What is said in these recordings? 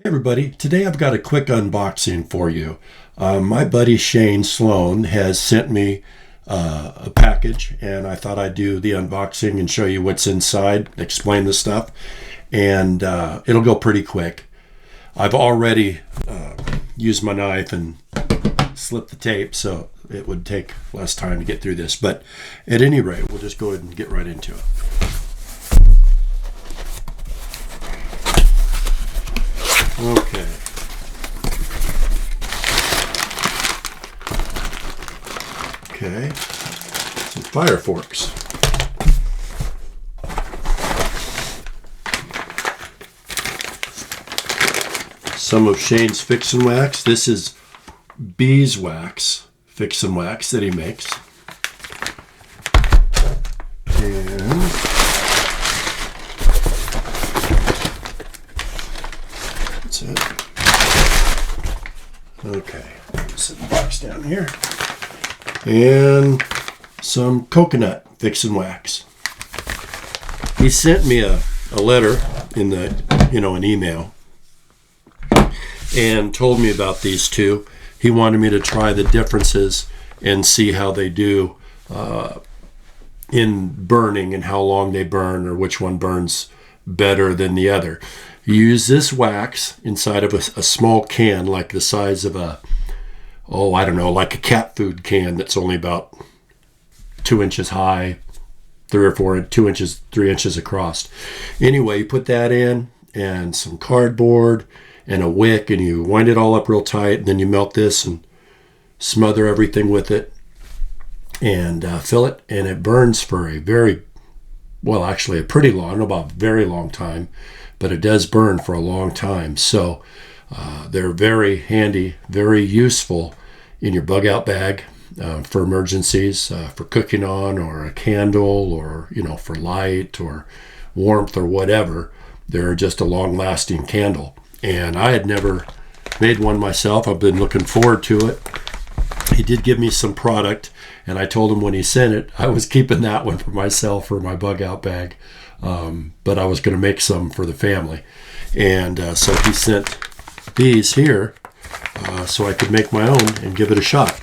Everybody, today I've got a quick unboxing for you. My buddy Shane Sloan has sent me a package, and I thought I'd do the unboxing and show you what's inside, explain the stuff, and it'll go pretty quick. I've already used my knife and slipped the tape, so it would take less time to get through this, but at any rate, we'll just go ahead and get right into it. Okay. Okay. Some fire forks. Some of Shane's Fix and Wax. This is beeswax Fix and Wax that he makes. And that's it. Okay, set the box down here. And some coconut Fix and Wax. He sent me a letter in an email and told me about these two. He wanted me to try the differences and see how they do in burning and how long they burn, or which one burns better than the other. You use this wax inside of a small can, like the size of like a cat food can that's only about 2 inches high, 3 inches across. Anyway, you put that in and some cardboard and a wick, and you wind it all up real tight, and then you melt this and smother everything with it and fill it, and it burns for a pretty long, about a very long time, but it does burn for a long time. So they're very handy, very useful in your bug out bag for emergencies, for cooking on, or a candle, or for light or warmth or whatever. They're just a long-lasting candle. And I had never made one myself. I've been looking forward to it. He did give me some product, and I told him when he sent it, I was keeping that one for myself for my bug out bag, but I was going to make some for the family. And so he sent these here so I could make my own and give it a shot.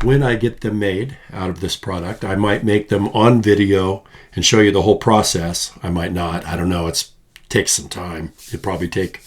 When I get them made out of this product, I might make them on video and show you the whole process. I might not. I don't know. It takes some time. It'd probably take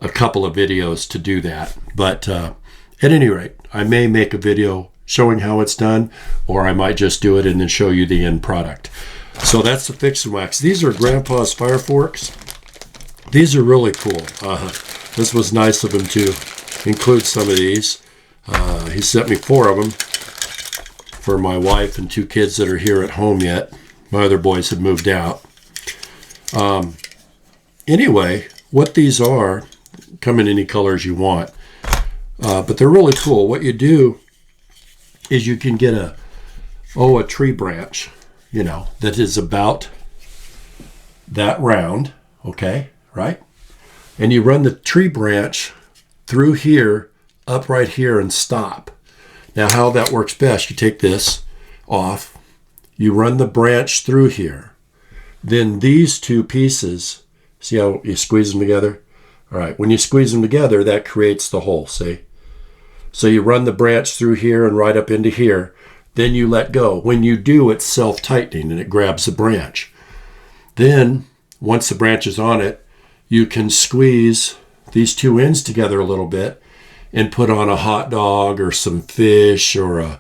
a couple of videos to do that. But at any rate, I may make a video showing how it's done, or I might just do it and then show you the end product. So that's the Fix and Wax. These are Grandpa's fire forks. These are really cool. This was nice of him to include some of these. He sent me 4 of them for my wife and 2 kids that are here at home yet. My other boys have moved out. Anyway, what these are come in any colors you want, but they're really cool. What you do is you can get a tree branch, that is about that round, okay, right? And you run the tree branch through here, up right here, and stop. Now, how that works best, you take this off, you run the branch through here, then these 2 pieces, see how you squeeze them together? All right, when you squeeze them together, that creates the hole, see? So you run the branch through here and right up into here, then you let go. When you do, it's self-tightening and it grabs the branch. Then, once the branch is on it, you can squeeze these 2 ends together a little bit and put on a hot dog or some fish, or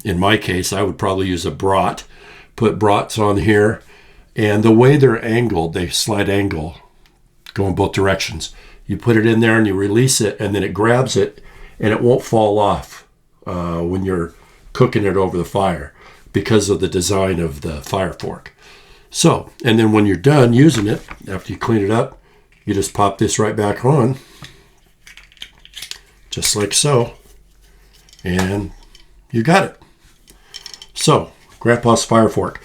in my case, I would probably use a brat. Put brats on here. And the way they're angled, they slight angle, go in both directions. You put it in there and you release it, and then it grabs it, and it won't fall off when you're cooking it over the fire because of the design of the fire fork. So, and then when you're done using it, after you clean it up, you just pop this right back on, just like so, and you got it. So, Grandpa's fire fork.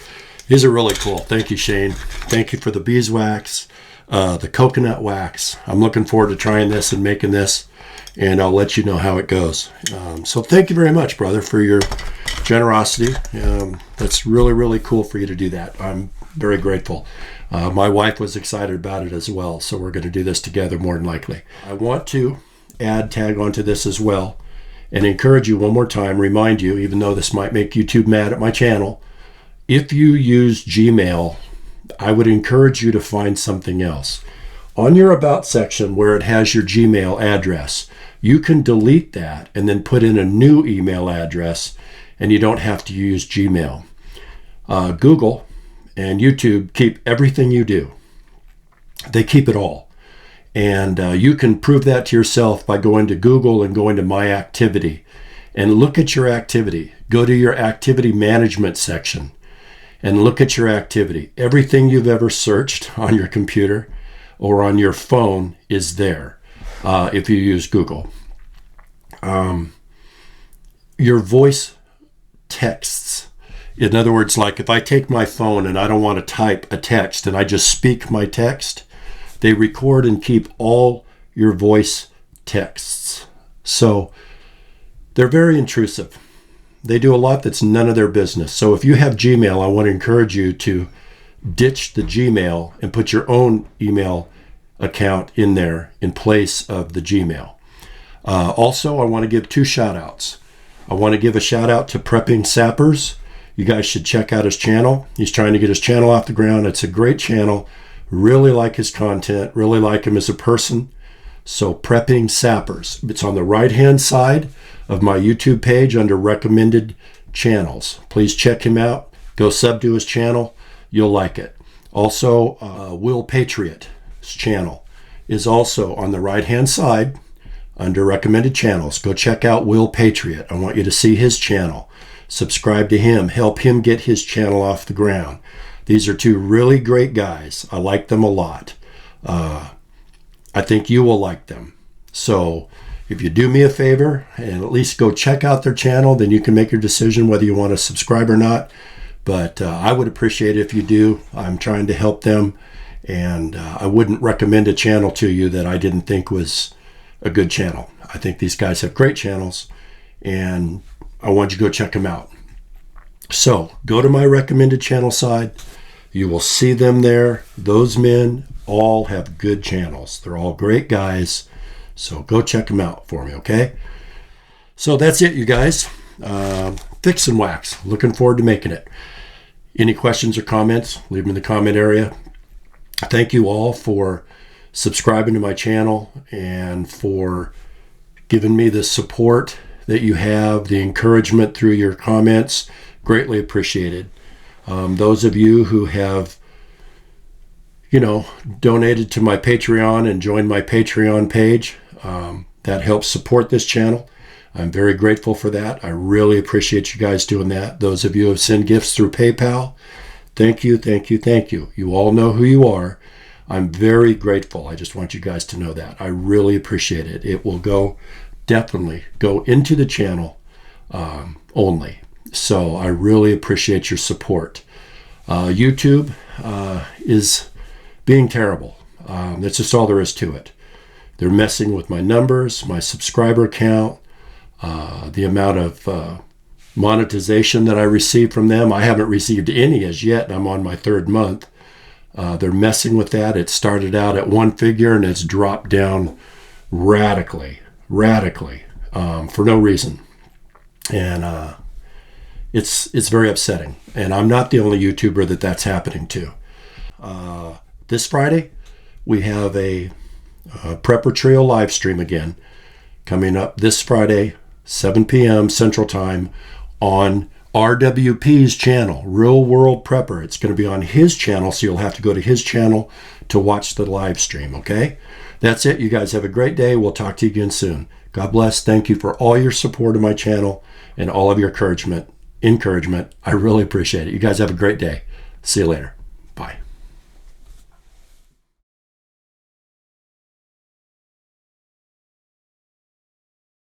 These are really cool. Thank you, Shane. Thank you for the beeswax, the coconut wax. I'm looking forward to trying this and making this, and I'll let you know how it goes. So thank you very much, brother, for your generosity. That's really, really cool for you to do that. I'm very grateful. My wife was excited about it as well, so we're going to do this together more than likely. I want to tag onto this as well and encourage you one more time, remind you, even though this might make YouTube mad at my channel, if you use Gmail, I would encourage you to find something else. On your About section where it has your Gmail address, you can delete that and then put in a new email address, and you don't have to use Gmail. Google and YouTube keep everything you do. They keep it all. And you can prove that to yourself by going to Google and going to My Activity and look at your activity. Go to your activity management section and look at your activity. Everything you've ever searched on your computer or on your phone is there if you use Google. Your voice texts. In other words, like if I take my phone and I don't want to type a text and I just speak my text, they record and keep all your voice texts. So they're very intrusive. They do a lot that's none of their business. So if you have Gmail, I want to encourage you to ditch the Gmail and put your own email account in there in place of the Gmail. Also, I want to give 2 shout outs. I want to give a shout out to Prepping Sappers. You guys should check out his channel. He's trying to get his channel off the ground. It's a great channel. Really like his content. Really like him as a person. So Prepping Sappers. It's on the right-hand side of my YouTube page under recommended channels. Please check him out. Go sub to his channel. You'll like it. Also, Will Patriot's channel is also on the right-hand side under recommended channels. Go check out Will Patriot. I want you to see his channel. Subscribe to him. Help him get his channel off the ground. These are 2 really great guys. I like them a lot. I think you will like them. So if you do me a favor and at least go check out their channel, then you can make your decision whether you want to subscribe or not. But I would appreciate it if you do. I'm trying to help them, and I wouldn't recommend a channel to you that I didn't think was a good channel. I think these guys have great channels, and I want you to go check them out. So go to my recommended channel side. You will see them there. Those men all have good channels. They're all great guys. So go check them out for me, okay? So that's it, you guys. Fix and wax. Looking forward to making it. Any questions or comments, leave them in the comment area. Thank you all for subscribing to my channel and for giving me the support that you have, the encouragement through your comments. Greatly appreciated. Those of you who have, donated to my Patreon and joined my Patreon page, that helps support this channel. I'm very grateful for that. I really appreciate you guys doing that. Those of you who have sent gifts through PayPal, thank you, thank you, thank you. You all know who you are. I'm very grateful. I just want you guys to know that. I really appreciate it. It will definitely go into the channel only. So I really appreciate your support. YouTube is being terrible. That's just all there is to it. They're messing with my numbers, my subscriber count, the amount of monetization that I receive from them. I haven't received any as yet, and I'm on my 3rd month. They're messing with that. It started out at 1 figure and it's dropped down radically, for no reason. And it's very upsetting. And I'm not the only YouTuber that's happening to. This Friday, we have a Prepper Trio live stream again coming up this Friday, 7 p.m. Central Time on RWP's channel, Real World Prepper. It's going to be on his channel, so you'll have to go to his channel to watch the live stream, okay? That's it. You guys have a great day. We'll talk to you again soon. God bless. Thank you for all your support of my channel and all of your encouragement. I really appreciate it. You guys have a great day. See you later.